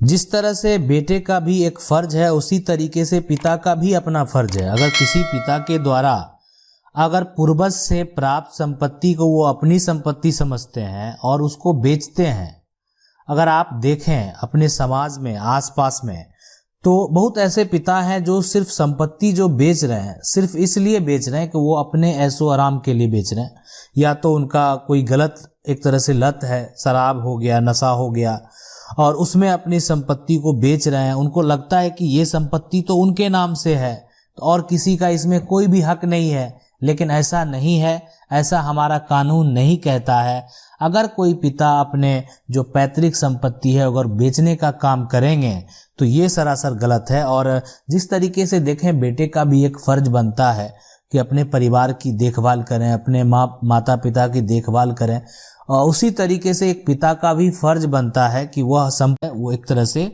जिस तरह से बेटे का भी एक फर्ज है, उसी तरीके से पिता का भी अपना फर्ज है। अगर किसी पिता के द्वारा अगर पूर्वज से प्राप्त संपत्ति को वो अपनी संपत्ति समझते हैं और उसको बेचते हैं, अगर आप देखें अपने समाज में आसपास में, तो बहुत ऐसे पिता हैं जो सिर्फ संपत्ति जो बेच रहे हैं सिर्फ इसलिए बेच रहे हैं कि वो अपने ऐशो आराम के लिए बेच रहे हैं, या तो उनका कोई गलत एक तरह से लत है, शराब हो गया, नशा हो गया, और उसमें अपनी संपत्ति को बेच रहे हैं। उनको लगता है कि ये संपत्ति तो उनके नाम से है और किसी का इसमें कोई भी हक नहीं है, लेकिन ऐसा नहीं है, ऐसा हमारा कानून नहीं कहता है। अगर कोई पिता अपने जो पैतृक संपत्ति है अगर बेचने का काम करेंगे तो ये सरासर गलत है। और जिस तरीके से देखें, बेटे का भी एक फर्ज बनता है कि अपने परिवार की देखभाल करें, अपने माता पिता की देखभाल करें, और उसी तरीके से एक पिता का भी फर्ज बनता है कि वह वो एक तरह से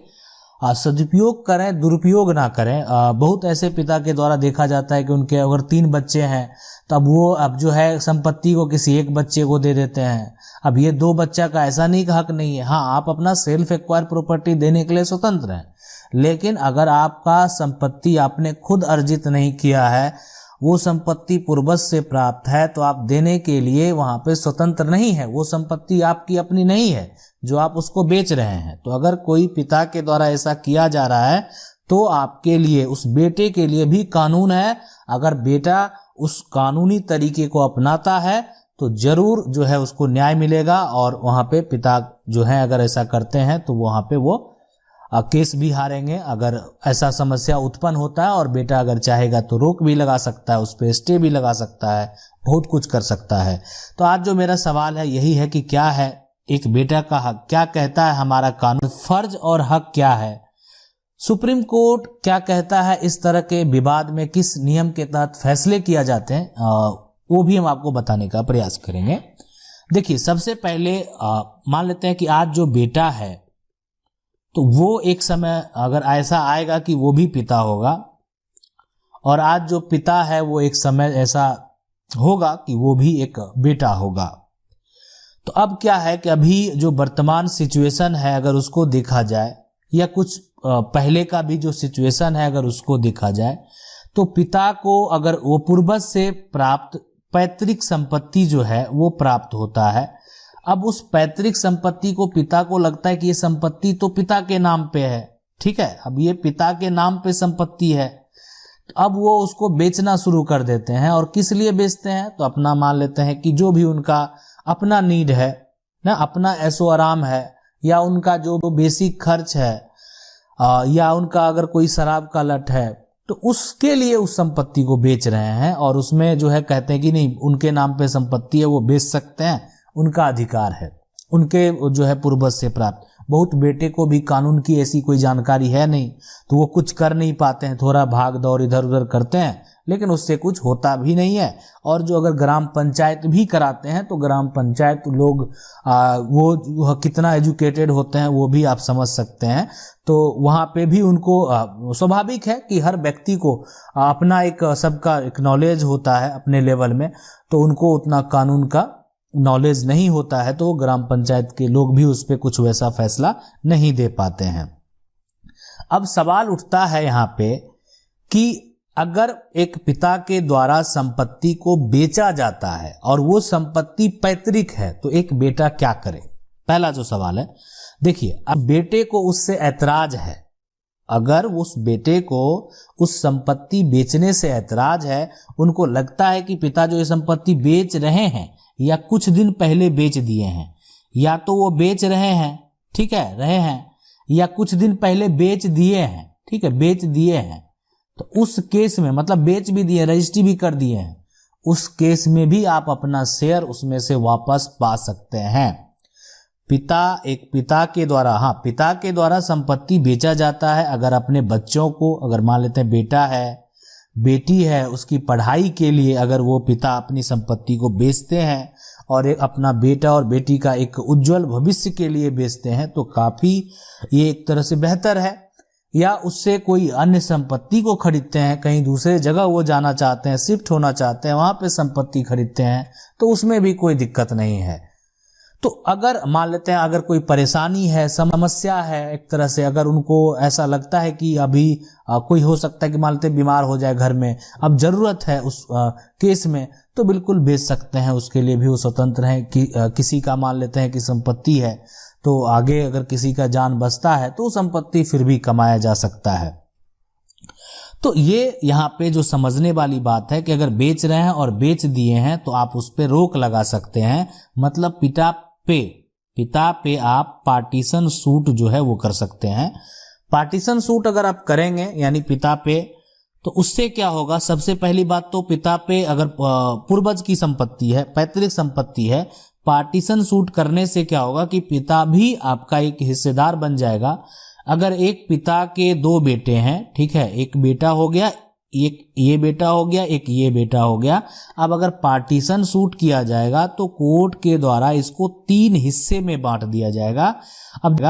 सदुपयोग करें, दुरुपयोग ना करें। बहुत ऐसे पिता के द्वारा देखा जाता है कि उनके अगर 3 बच्चे हैं तब वो अब जो है संपत्ति को किसी एक बच्चे को दे देते हैं। अब ये 2 बच्चा का ऐसा नहीं का हक नहीं है। हाँ, आप अपना सेल्फ एक्वायर प्रॉपर्टी देने के लिए स्वतंत्र हैं, लेकिन अगर आपका संपत्ति आपने खुद अर्जित नहीं किया है, वो संपत्ति पूर्वज से प्राप्त है, तो आप देने के लिए वहां पे स्वतंत्र नहीं है। वो संपत्ति आपकी अपनी नहीं है जो आप उसको बेच रहे हैं। तो अगर कोई पिता के द्वारा ऐसा किया जा रहा है तो आपके लिए, उस बेटे के लिए भी कानून है। अगर बेटा उस कानूनी तरीके को अपनाता है तो जरूर जो है उसको न्याय मिलेगा। और वहां पे पिता जो है अगर ऐसा करते हैं तो वहां पे वो केस भी हारेंगे। अगर ऐसा समस्या उत्पन्न होता है और बेटा अगर चाहेगा तो रोक भी लगा सकता है, उस पर स्टे भी लगा सकता है, बहुत कुछ कर सकता है। तो आज जो मेरा सवाल है यही है कि क्या है एक बेटा का हक, क्या कहता है हमारा कानून, फर्ज और हक क्या है, सुप्रीम कोर्ट क्या कहता है, इस तरह के विवाद में किस नियम के तहत फैसले किया जाते हैं, वो भी हम आपको बताने का प्रयास करेंगे। देखिए, सबसे पहले मान लेते हैं कि आज जो बेटा है तो वो एक समय अगर ऐसा आएगा कि वो भी पिता होगा, और आज जो पिता है वो एक समय ऐसा होगा कि वो भी एक बेटा होगा। तो अब क्या है कि अभी जो वर्तमान सिचुएशन है अगर उसको देखा जाए, या कुछ पहले का भी जो सिचुएशन है अगर उसको देखा जाए, तो पिता को अगर वो पूर्वज से प्राप्त पैतृक संपत्ति जो है वो प्राप्त होता है। अब उस पैतृक संपत्ति को पिता को लगता है कि ये संपत्ति तो पिता के नाम पे है, ठीक है, अब ये पिता के नाम पे संपत्ति है। अब वो उसको बेचना शुरू कर देते हैं। और किस लिए बेचते हैं, तो अपना मान लेते हैं कि जो भी उनका अपना नीड है ना, अपना ऐशो आराम है, या उनका जो बेसिक खर्च है, या उनका अगर कोई शराब का लत है, तो उसके लिए उस संपत्ति को बेच रहे हैं। और उसमें जो है कहते हैं कि नहीं, उनके नाम पे संपत्ति है, वो बेच सकते हैं, उनका अधिकार है, उनके जो है पूर्वज से प्राप्त। बहुत बेटे को भी कानून की ऐसी कोई जानकारी है नहीं, तो वो कुछ कर नहीं पाते हैं, थोड़ा भाग दौड़ इधर उधर करते हैं, लेकिन उससे कुछ होता भी नहीं है। और जो अगर ग्राम पंचायत भी कराते हैं तो ग्राम पंचायत लोग वो कितना एजुकेटेड होते हैं वो भी आप समझ सकते हैं। तो वहाँ पे भी उनको स्वाभाविक है कि हर व्यक्ति को अपना एक सबका एक नॉलेज होता है अपने लेवल में, तो उनको उतना कानून का नॉलेज नहीं होता है, तो ग्राम पंचायत के लोग भी उस पर कुछ वैसा फैसला नहीं दे पाते हैं। अब सवाल उठता है यहाँ पे कि अगर एक पिता के द्वारा संपत्ति को बेचा जाता है और वो संपत्ति पैतृक है, तो एक बेटा क्या करे। पहला जो सवाल है, देखिए, अब बेटे को उससे ऐतराज है, अगर उस बेटे को उस संपत्ति बेचने से ऐतराज है, उनको लगता है कि पिता जो ये संपत्ति बेच रहे हैं या कुछ दिन पहले बेच दिए हैं, या तो वो बेच रहे हैं, ठीक है, रहे हैं, या कुछ दिन पहले बेच दिए हैं, ठीक है, बेच दिए हैं, तो उस केस में मतलब बेच भी दिए, रजिस्ट्री भी कर दिए हैं, उस केस में भी आप अपना शेयर उसमें से वापस पा सकते हैं। पिता के द्वारा संपत्ति बेचा जाता है। अगर अपने बच्चों को, अगर मान लेते हैं बेटा है, बेटी है, उसकी पढ़ाई के लिए अगर वो पिता अपनी संपत्ति को बेचते हैं और एक अपना बेटा और बेटी का एक उज्जवल भविष्य के लिए बेचते हैं, तो काफी ये एक तरह से बेहतर है। या उससे कोई अन्य संपत्ति को खरीदते हैं, कहीं दूसरे जगह वो जाना चाहते हैं, शिफ्ट होना चाहते हैं, वहां पे संपत्ति खरीदते हैं, तो उसमें भी कोई दिक्कत नहीं है। तो अगर मान लेते हैं अगर कोई परेशानी है, समस्या है, एक तरह से अगर उनको ऐसा लगता है कि अभी कोई हो सकता है कि मान लेते हैं बीमार हो जाए घर में, अब जरूरत है उस केस में, तो बिल्कुल बेच सकते हैं, उसके लिए भी वो स्वतंत्र हैं। कि किसी का मान लेते हैं कि संपत्ति है, तो आगे अगर किसी का जान बचता है तो संपत्ति फिर भी कमाया जा सकता है। तो ये यहाँ पे जो समझने वाली बात है कि अगर बेच रहे हैं और बेच दिए हैं तो आप उस पे रोक लगा सकते हैं। मतलब पिता पे आप पार्टीशन सूट जो है वो कर सकते हैं। पार्टीशन सूट अगर आप करेंगे यानी पिता पे, तो उससे क्या होगा, सबसे पहली बात तो पिता पे अगर पूर्वज की संपत्ति है, पैतृक संपत्ति है, पार्टीशन सूट करने से क्या होगा कि पिता भी आपका एक हिस्सेदार बन जाएगा। अगर एक पिता के दो बेटे हैं, ठीक है, एक बेटा हो गया, एक ये बेटा हो गया, एक ये बेटा हो गया, अब अगर पार्टीशन सूट किया जाएगा तो कोर्ट के द्वारा इसको 3 हिस्से में बांट दिया जाएगा। अब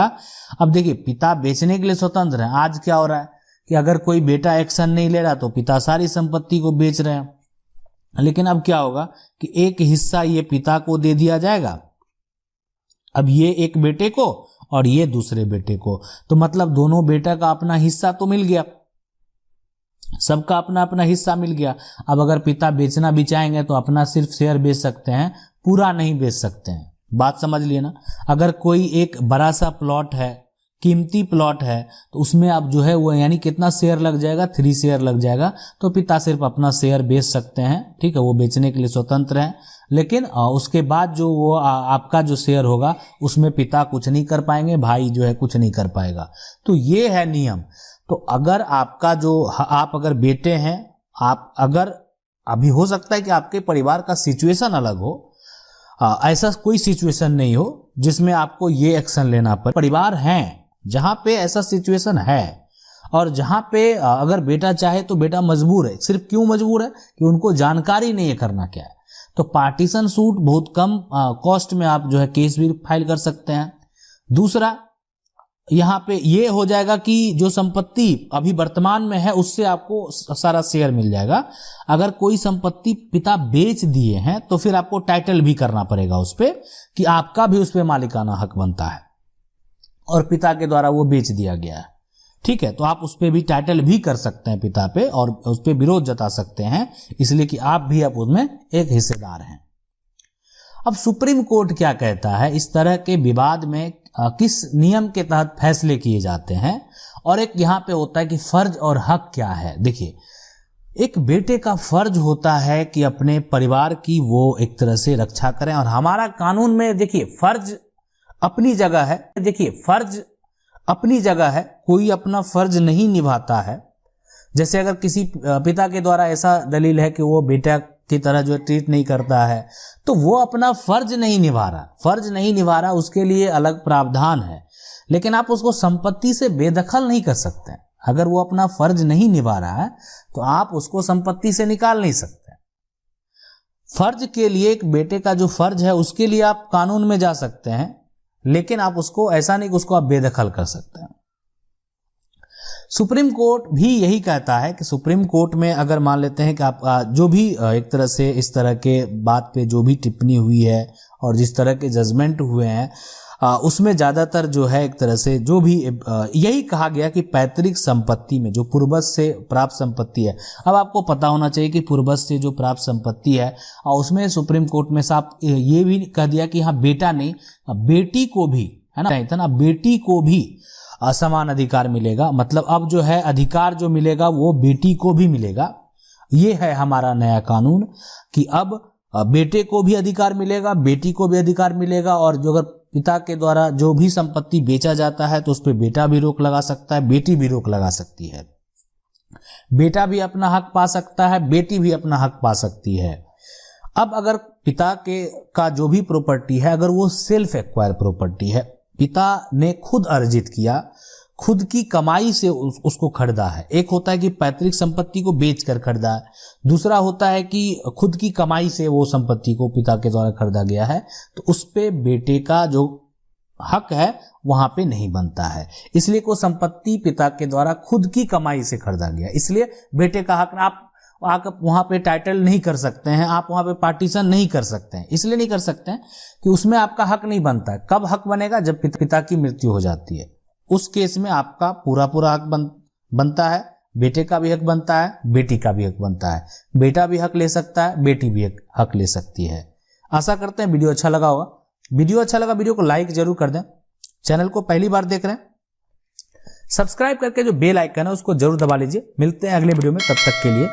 देखिए, पिता बेचने के लिए स्वतंत्र है। आज क्या हो रहा है कि अगर कोई बेटा एक्शन नहीं ले रहा तो पिता सारी संपत्ति को बेच रहे हैं, लेकिन अब क्या होगा कि एक हिस्सा ये पिता को दे दिया जाएगा, अब ये एक बेटे को और ये दूसरे बेटे को, तो मतलब दोनों बेटा का अपना हिस्सा तो मिल गया, सबका अपना अपना हिस्सा मिल गया। अब अगर पिता बेचना भी चाहेंगे तो अपना सिर्फ शेयर बेच सकते हैं, पूरा नहीं बेच सकते हैं। बात समझ लिए ना। अगर कोई एक बड़ा सा प्लॉट है, कीमती प्लॉट है, तो उसमें आप जो है वो यानी कितना शेयर लग जाएगा, 3 शेयर लग जाएगा, तो पिता सिर्फ अपना शेयर बेच सकते हैं, ठीक है, वो बेचने के लिए स्वतंत्र हैं। लेकिन उसके बाद जो वो आपका जो शेयर होगा उसमें पिता कुछ नहीं कर पाएंगे, भाई जो है कुछ नहीं कर पाएगा। तो ये है नियम। तो अगर आपका जो आप अगर बेटे हैं, आप अगर अभी हो सकता है कि आपके परिवार का सिचुएशन अलग हो, ऐसा कोई सिचुएशन नहीं हो जिसमें आपको ये एक्शन लेना पड़े। परिवार हैं जहां पे ऐसा सिचुएशन है और जहां पे अगर बेटा चाहे तो बेटा मजबूर है। सिर्फ क्यों मजबूर है कि उनको जानकारी नहीं है करना क्या है। तो पार्टीशन सूट बहुत कम कॉस्ट में आप जो है केस भी फाइल कर सकते हैं। दूसरा, यहाँ पे ये हो जाएगा कि जो संपत्ति अभी वर्तमान में है उससे आपको सारा शेयर मिल जाएगा। अगर कोई संपत्ति पिता बेच दिए हैं तो फिर आपको टाइटल भी करना पड़ेगा उस पे कि आपका भी उस पे मालिकाना हक बनता है और पिता के द्वारा वो बेच दिया गया है, ठीक है। तो आप उस पे भी टाइटल भी कर सकते हैं पिता पे और उस पे विरोध जता सकते हैं, इसलिए कि आप भी अब उसमें एक हिस्सेदार हैं। अब सुप्रीम कोर्ट क्या कहता है, इस तरह के विवाद में किस नियम के तहत फैसले किए जाते हैं, और एक यहाँ पे होता है कि फर्ज और हक क्या है। देखिए, एक बेटे का फर्ज होता है कि अपने परिवार की वो एक तरह से रक्षा करें, और हमारा कानून में देखिए फर्ज अपनी जगह है। देखिए, फर्ज अपनी जगह है, कोई अपना फर्ज नहीं निभाता है। जैसे अगर किसी पिता के द्वारा ऐसा दलील है कि वो बेटा की तरह जो ट्रीट नहीं करता है, तो वो अपना फर्ज नहीं निभा रहा। फर्ज नहीं निभा रहा, उसके लिए अलग प्रावधान है, लेकिन आप उसको संपत्ति से बेदखल नहीं कर सकते। अगर वो अपना फर्ज नहीं निभा रहा है तो आप उसको संपत्ति से निकाल नहीं सकते। फर्ज के लिए, एक बेटे का जो फर्ज है उसके लिए आप कानून में जा सकते हैं, लेकिन आप उसको ऐसा नहीं कि उसको आप बेदखल कर सकते हैं। सुप्रीम कोर्ट भी यही कहता है कि सुप्रीम कोर्ट में अगर मान लेते हैं कि आप जो भी एक तरह से इस तरह के बात पे जो भी टिप्पणी हुई है और जिस तरह के जजमेंट हुए हैं, उसमें ज़्यादातर जो है एक तरह से जो भी यही कहा गया कि पैतृक संपत्ति में जो पूर्वज से प्राप्त संपत्ति है, अब आपको पता होना चाहिए कि पूर्वज से जो प्राप्त संपत्ति है, और उसमें सुप्रीम कोर्ट में साफ ये भी कह दिया कि हाँ, बेटा नहीं, बेटी को भी, है ना, बेटी को भी समान अधिकार मिलेगा। मतलब अब जो है अधिकार जो मिलेगा वो बेटी को भी मिलेगा। ये है हमारा नया कानून कि अब बेटे को भी अधिकार मिलेगा, बेटी को भी अधिकार मिलेगा, और जो अगर पिता के द्वारा जो भी संपत्ति बेचा जाता है तो उस पर बेटा भी रोक लगा सकता है, बेटी भी रोक लगा सकती है। बेटा भी अपना हक पा सकता है, बेटी भी अपना हक पा सकती है। अब अगर पिता का जो भी प्रॉपर्टी है, अगर वो सेल्फ एक्वायर प्रॉपर्टी है, पिता ने खुद अर्जित किया, खुद की कमाई से उसको खरीदा है। एक होता है कि पैतृक संपत्ति को बेचकर खरीदा है, दूसरा होता है कि खुद की कमाई से वो संपत्ति को पिता के द्वारा खरीदा गया है, तो उस पे बेटे का जो हक है वहां पे नहीं बनता है। इसलिए को संपत्ति पिता के द्वारा खुद की कमाई से खरीदा गया, इसलिए बेटे का हक, आप आप वहां पे टाइटल नहीं कर सकते हैं, आप वहां पे पार्टीशन नहीं कर सकते हैं। इसलिए नहीं कर सकते हैं कि उसमें आपका हक नहीं बनता है। कब हक बनेगा? जब पिता की मृत्यु हो जाती है, उस केस में आपका पूरा हक बनता है। बेटे का भी हक बनता है, बेटी का भी हक बनता है। बेटा भी हक ले सकता है, बेटी भी हक ले सकती है। आशा करते हैं वीडियो अच्छा लगा होगा। वीडियो अच्छा लगा, वीडियो को लाइक जरूर कर दें। चैनल को पहली बार देख रहे हैं, सब्सक्राइब करके जो बेल आइकन है उसको जरूर दबा लीजिए। मिलते हैं अगले वीडियो में, तब तक के लिए